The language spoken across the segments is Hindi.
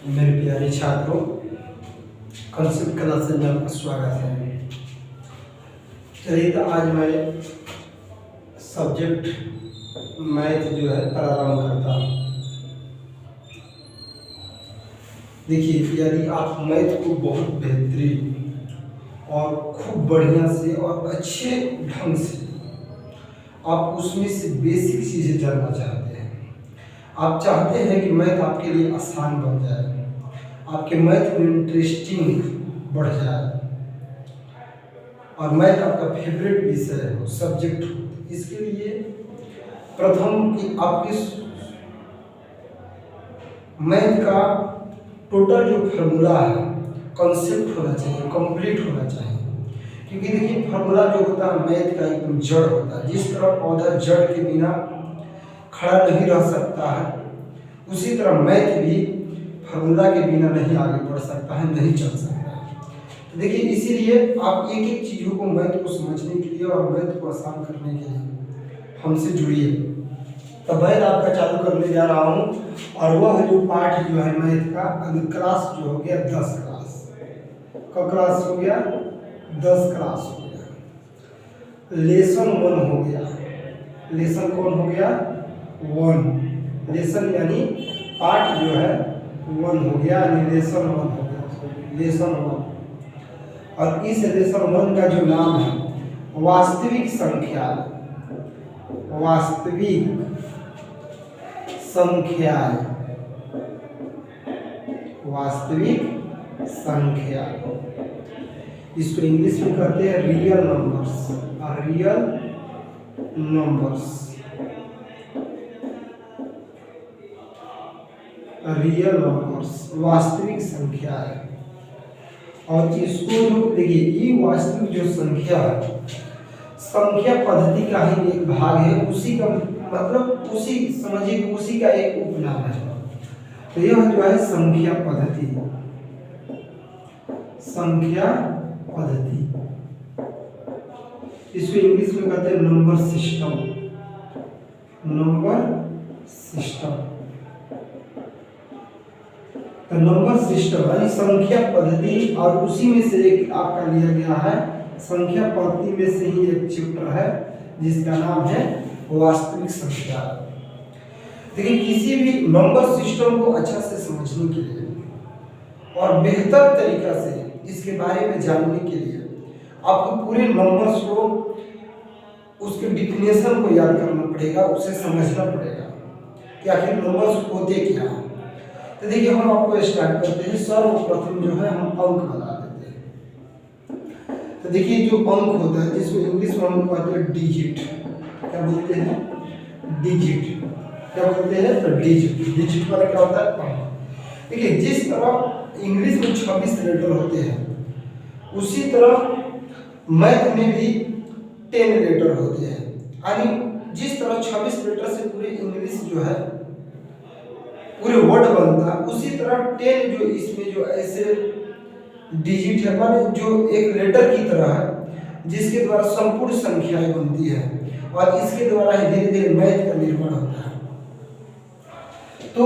मेरे प्यारे छात्रों, कंसेप्ट क्लास में आपका स्वागत है। चलिए तो आज मैं सब्जेक्ट मैथ जो है प्रारंभ करता हूँ। देखिए, यदि आप मैथ को बहुत बेहतरीन और खूब बढ़िया से और अच्छे ढंग से आप उसमें से बेसिक चीज़ें जानना चाहते हैं, आप चाहते हैं कि मैथ आपके लिए आसान बन जाए, आपके मैथ में इंटरेस्टिंग बढ़ जाए और मैथ आपका फेवरेट विषय हो, सब्जेक्ट हो। इसके लिए प्रथम कि आपके मैथ का टोटल जो फार्मूला है, कॉन्सेप्ट होना चाहिए, कंप्लीट होना चाहिए। क्योंकि देखिए, फार्मूला जो होता है मैथ का एकदम जड़ होता है। जिस तरह पौधा जड़ के बिना खड़ा नहीं रह सकता है, उसी तरह मैथ भी फार्मूला के बिना नहीं आगे बढ़ सकता है, नहीं चल सकता है। तो देखिए, इसीलिए आप एक एक चीज़ों को, मैथ को समझने के लिए और मैथ को आसान करने के लिए हमसे जुड़िए। तो मैथ आपका चालू करने जा रहा हूँ और वह जो पाठ जो है मैथ का, क्लास जो हो गया 10 क्लास का क्लास हो गया, 10 क्लास हो गया। लेसन 1 हो गया। लेसन कौन हो गया? 1। लेसन यानी पाठ जो है 1 हो गया, यानी लेसन 1 हो गया, लेसन 1। और इस लेसन 1 का जो नाम है वास्तविक संख्या, वास्तविक संख्या, वास्तविक संख्या। इसको इंग्लिश में कहते हैं real numbers, real numbers, real numbers, वास्तविक संख्या है। और इसको जो देखिए, ये वास्तविक जो संख्या है, संख्या पद्धति का ही एक भाग है, उसी का मतलब उसी समझिए उसी का एक उपनाम है। तो यह जो है संख्या पद्धति, संख्या पद्धति, इसको इंग्लिश में कहते हैं नंबर सिस्टम, नंबर सिस्टम। तो नंबर सिस्टम यानी संख्या पद्धति, और उसी में से एक आपका लिया गया है, संख्या पद्धति में से ही एक चैप्टर है जिसका नाम है वास्तविक संख्या। देखिए, किसी भी नंबर सिस्टम को अच्छा से समझने के लिए और बेहतर तरीका से इसके बारे में जानने के लिए आपको पूरे नंबर्स को, उसके डिफिनेशन को याद करना पड़ेगा, उसे समझना पड़ेगा कि आखिर नंबर्स होते क्या हैं। तो देखिए, हम आपको स्टार्ट करते हैं। सर्वप्रथम जो है हम अंक बता देते हैं। तो देखिए, जो अंक होता है जिसको इंग्लिश में हम कहते हैं डिजिट, क्या बोलते हैं? डिजिट। क्या बोलते हैं? तो डिजिट। डिजिट पर क्या होता है? अंक। देखिए, जिस तरह इंग्लिश में 26 लेटर होते हैं, उसी तरह मैथ में भी 10 लेटर होते हैं। यानी जिस तरह 26 लेटर से पूरे इंग्लिश जो है पूरे वर्ड बनता है, उसी तरह 10 जो इसमें जो ऐसे डिजिट है, माने जो एक लेटर की तरह है, जिसके द्वारा संपूर्ण संख्याएं बनती है और इसके द्वारा ही धीरे धीरे मैथ का निर्माण होता है। तो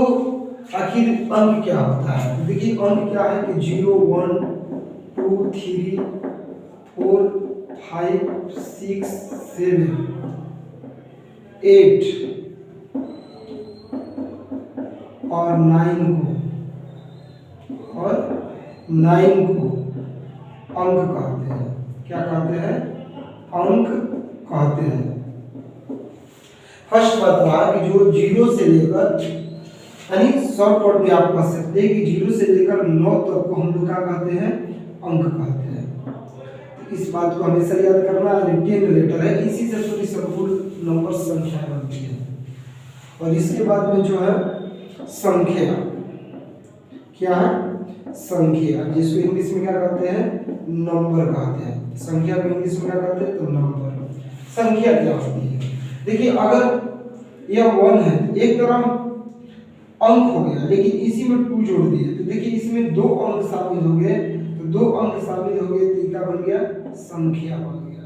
आखिर अंक क्या होता है? देखिए, अंक क्या है कि 0, 1, 2, 3, 4, 5, 6, 7, 8 और 9 को अंक कहते हैं। क्या कहते हैं? अंक कहते हैं। फर्स्ट बात रहा कि जो 0 से लेकर, यानी शॉर्टकट में आप कह सकते हैं कि 0 से लेकर 9 तक को हम लोग क्या कहते हैं? अंक कहते हैं। तो इस बात को हमेशा याद करना। 10 लेटर है, इसी से पूरी संपूर्ण नंबर संख्या बनती है। और इसके बाद में जो है संख्या, क्या है? संख्या, जिसको इंग्लिश में क्या कहते हैं? नंबर कहते हैं। संख्या को इंग्लिश में क्या कहते हैं? तो नंबर। संख्या क्या होती है? देखिए, अगर यह 1 है, एक तरह अंक हो गया, लेकिन इसी में 2 जोड़ दिए, तो देखिए इसमें 2 अंक शामिल हो गए। तो 2 अंक शामिल हो गए तो क्या बन गया? संख्या बन गया।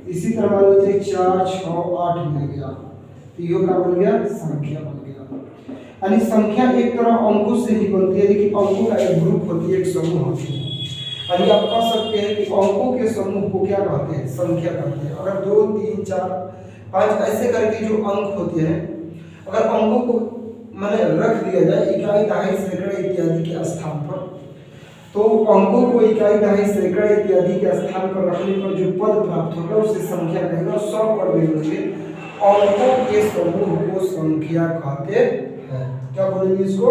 इसी तरह मान लीजिए 4, 6, 8 मिल गया, तो ये क्या बन गया? संख्या बन गया। यानी संख्या एक तरह अंकों से ही बनती है, लेकिन अंकों का एक ग्रुप होती है, एक समूह होती है। यानी आप कह सकते हैं कि अंकों के समूह को क्या कहते हैं, संख्या कहते हैं। अगर 2 3 4 5 ऐसे करके जो अंक होते हैं, अगर अंकों को मैंने रख दिया जाए इकाई, दहाई, सैकड़े इत्यादि के स्थान पर, तो अंकों को इकाई, दहाई, सैकड़े इत्यादि के स्थान पर रखने पर जो पद प्राप्त होगा उसे संख्या कहेगा। 100 पर मिलेंगे अंकों के समूह को संख्या कहते हैं। क्या बोलेंगे इसको,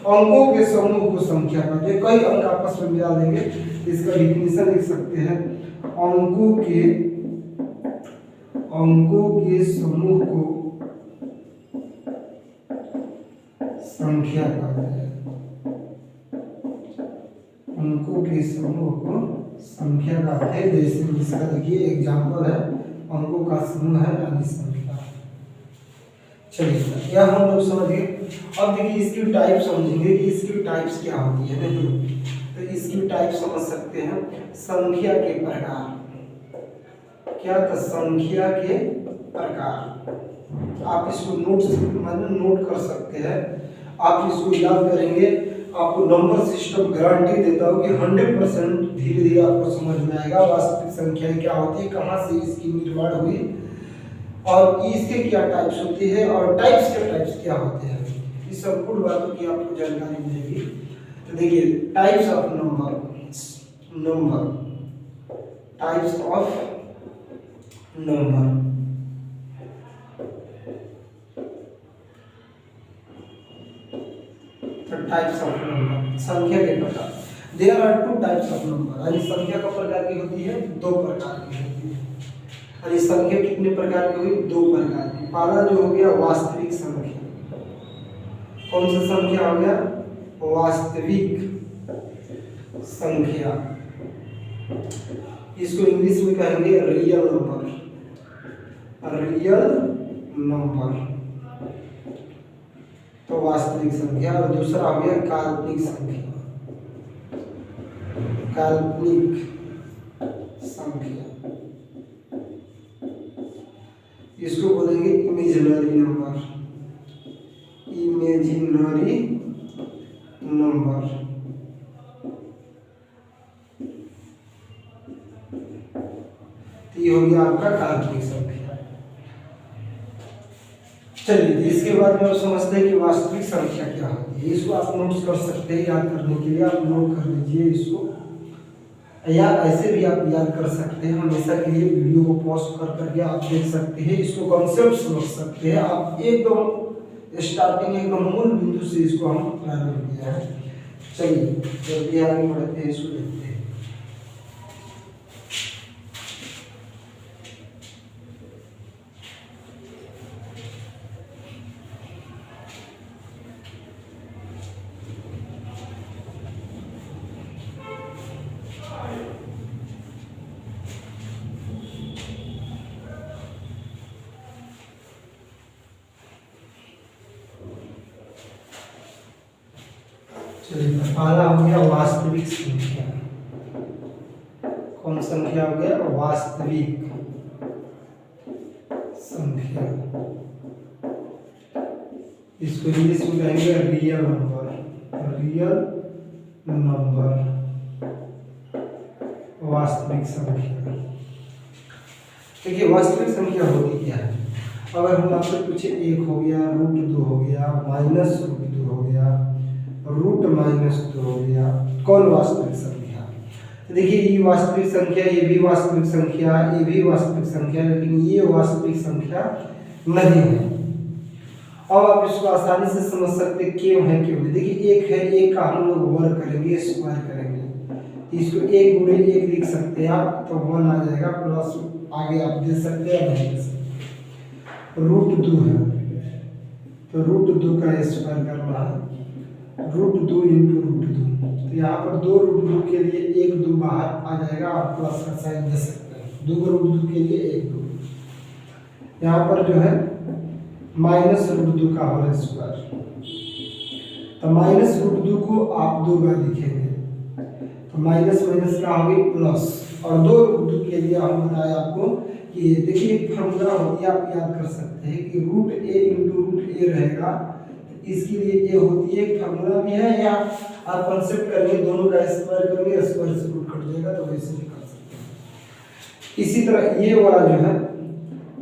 अंकों के समूह को संख्या कहते हैं। कई अंक आपस में मिला देंगे, इसका डिफिनेशन लिख सकते हैं, अंकों के समूह को संख्या कहते हैं। अंकों के समूह को संख्या कहते हैं। जैसे इसका देखिए एग्जाम्पल है, अंकों का समूह है यानी संख्या। चलिए यह हम लोग समझ गए। अब देखिए इसकी टाइप समझेंगे कि इसकी टाइप्स क्या होती है। नहीं तो इसकी टाइप समझ सकते हैं, संख्या के प्रकार। क्या, तो संख्या के प्रकार। आप इसको नोट कर सकते हैं। आप इसको याद करेंगे, आपको नंबर सिस्टम गारंटी देता हूँ कि 100% धीरे धीरे आपको समझ में आएगा वास्तविक संख्याएं क्या होती है, कहाँ से इसकी निर्माण हुई और इसके क्या टाइप्स होती है और टाइप्स के टाइप्स क्या होते हैं। इस संपूर्ण बातों की आपको जानकारी मिलेगी। तो देखिए types of number, types of number. Types of number, संख्या के प्रकार। There are 2 types of number. यानी संख्या का प्रकार की होती है, 2 प्रकार की होती है। यानी संख्या कितने प्रकार की हुई, 2 प्रकार की। पहला जो हो गया वास्तविक संख्या। कौन सा संख्या हो गया, वास्तविक संख्या। इसको इंग्लिश में कहेंगे रियल नंबर, रियल नंबर। तो वास्तविक संख्या। और दूसरा हो गया काल्पनिक संख्या, काल्पनिक संख्या। इसको बोलेंगे इमेजिनरी नंबर, इमेजिनरी नंबर। तो ये हो गया आपका काल्पनिक संख्या। चलिए इसके बाद में आप समझते हैं कि वास्तविक संख्या क्या होती है। इसको आप नोट्स कर सकते हैं, याद करने के लिए आप नोट कर लीजिए इसको, या ऐसे भी आप याद कर सकते हैं। हमेशा के लिए वीडियो को पॉज कर करके आप देख सकते हैं, इसको कॉन्सेप्ट समझ सकते हैं आप। एकदम स्टार्टिंग एकदम मूल बिंदु से इसको हम प्रारंभ किया है। चलिए जल्दी आगे बढ़ते हैं, इसको देखते हैं। पहला हो गया वास्तविक संख्या। कौन संख्या हो गया, वास्तविक संख्या। इसको इंग्लिश में कहेंगे रियल नंबर, रियल नंबर, वास्तविक संख्या। देखिए वास्तविक संख्या होती क्या है। अगर हम आपसे पूछे 1 हो गया, √2 हो गया, -√2 हो गया, √-2 हो गया, कौन वास्तविक संख्या। तो देखिए ये वास्तविक संख्या, ये भी वास्तविक संख्या, ये भी वास्तविक संख्या, लेकिन ये वास्तविक संख्या नहीं है। अब आप इसको आसानी से समझ सकते क्यों है, क्यों नहीं। देखिए 1 है, 1 का हम लोग वर्ग करेंगे, स्क्वायर करेंगे। इसको 1 × 1 लिख सकते हैं आप, तो 1 आ जाएगा, प्लस आगे आप दे सकते हैं, नहीं दे सकते। √2 है तो √2 का स्क्वायर करना है, √2 × √2। तो यहाँ पर 2 √2 के लिए 1 2 बाहर आ जाएगा, आप प्लस का साइन दे सकते हैं। 2 √2 के लिए 1 2। यहाँ पर जो है -√2 का होल स्क्वायर, तो -√2 को आप 2 बार लिखेंगे, तो माइनस माइनस का हो गई प्लस। और 2 √2 के लिए हम बताया आपको कि देखिए एक फॉर्मूला होती है, आप याद कर सकते हैं कि √a × √a रहेगा, इसके लिए ए होती है, एक फार्मूला भी है, या आप कंसेप्ट करेंगे दोनों का स्क्वायर करेंगे, स्क्वायर से रूट कट जाएगा तो वैसे निकाल सकते हैं। इसी तरह ये वाला जो है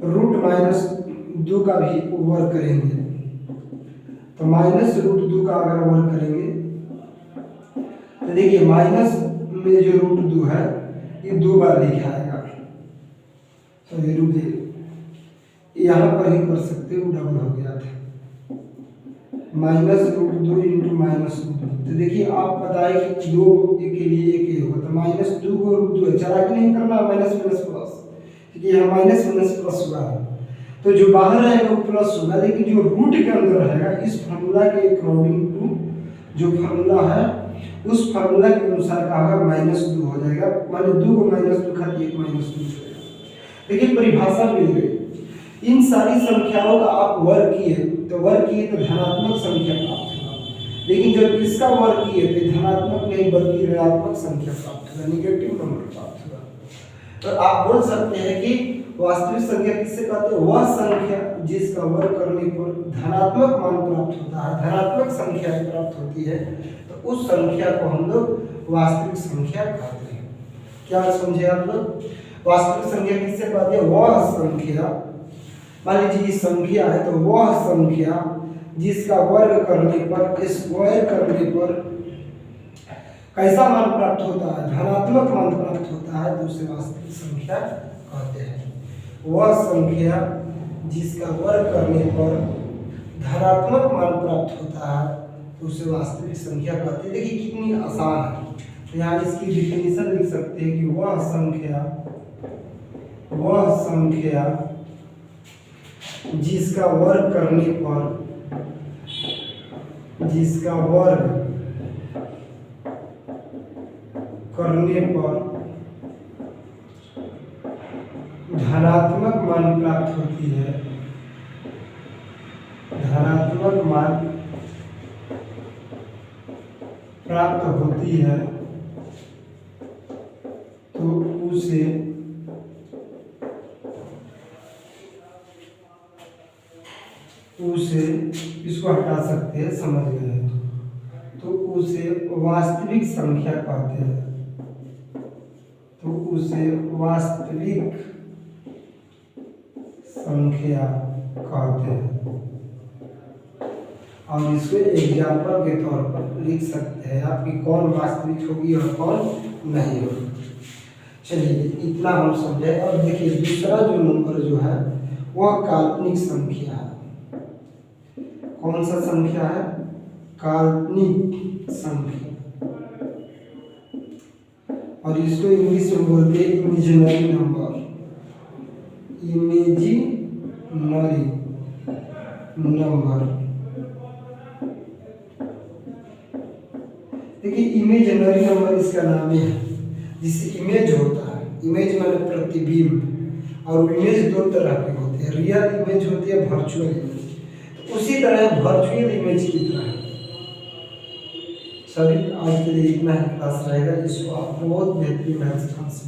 √-2 का भी वर्क करेंगे, तो -√2 का अगर वर्क करेंगे तो देखिए माइनस में जो √2 है ये 2 बार लिखा आएगा, तो ये रुक यहाँ पर ही कर सकते हो, डबल हो गया था -√2 × -2। तो देखिए आप बताएं कि 2 के लिए एक ही होगा, तो -2 को √2 है, चला के नहीं करना, माइनस माइनस प्लस, क्योंकि यहाँ माइनस माइनस प्लस हुआ है, तो जो बाहर रहेगा वो प्लस होगा, लेकिन जो रूट के अंदर रहेगा इस फार्मूला के अकॉर्डिंग टू जो फार्मूला है उस फार्मूला के अनुसार क्या होगा, -2 हो जाएगा। माने 2 को -2 खाती 1 -2 हो जाएगा। देखिए परिभाषा मिल गई। इन सारी संख्याओं का आप वर्ग किए तो धनात्मक संख्या प्राप्त होगा, लेकिन जब इसका वर्ग किए तो धनात्मक नहीं बल्कि ऋणात्मक संख्या प्राप्त होगा, निगेटिव नंबर प्राप्त होगा। तो आप बोल सकते हैं कि वास्तविक संख्या किससे कहते हैं, वह संख्या जिसका वर्ग करने पर धनात्मक मान प्राप्त होता है, धनात्मक संख्या प्राप्त होती है, तो उस संख्या को हम लोग वास्तविक संख्या कहते हैं। क्या समझे आप लोग? वास्तविक संख्या किससे कहते हैं, वह संख्या, मान लीजिए संख्या है तो वह संख्या जिसका वर्ग करने पर, स्क्वायर करने पर कैसा मान प्राप्त होता है, धनात्मक मान प्राप्त होता है, तो उसे वास्तविक संख्या कहते हैं। वह संख्या जिसका वर्ग करने पर धनात्मक मान प्राप्त होता है तो उसे वास्तविक संख्या कहते हैं। देखिए कितनी आसान है, तो यहाँ इसकी डिफिनीशन लिख सकते हैं कि वह संख्या जिसका वर्ग करने पर धनात्मक मान प्राप्त होती है, धनात्मक मान प्राप्त होती है, तो उसे इसको हटा सकते हैं, समझ गए, तो उसे वास्तविक संख्या कहते हैं, तो उसे वास्तविक संख्या कहते हैं। और इसको एग्जाम्पल के तौर पर लिख सकते हैं आप कि कौन वास्तविक होगी और कौन नहीं होगी। चलिए इतना हम समझे। और देखिए दूसरा जो नंबर जो है वह काल्पनिक संख्या है। कौन सा संख्या है? काल्पनिक संख्या, और इसको इंग्लिश में बोलते हैं इमेजिनरी नंबर, इमेजिनरी नंबर। देखिए इमेजिनरी नंबर इसका नाम है, जिससे इमेज होता है, इमेज माने प्रतिबिंब, और इमेज दो तरह के होते हैं, रियल इमेज होती है, वर्चुअल इमेज। तो उसी तरह वर्चुअल इमेज की तरह सभी। आज के लिए इतना ही क्लास रहेगा, इसको आप बहुत बेहतरीन ढंग से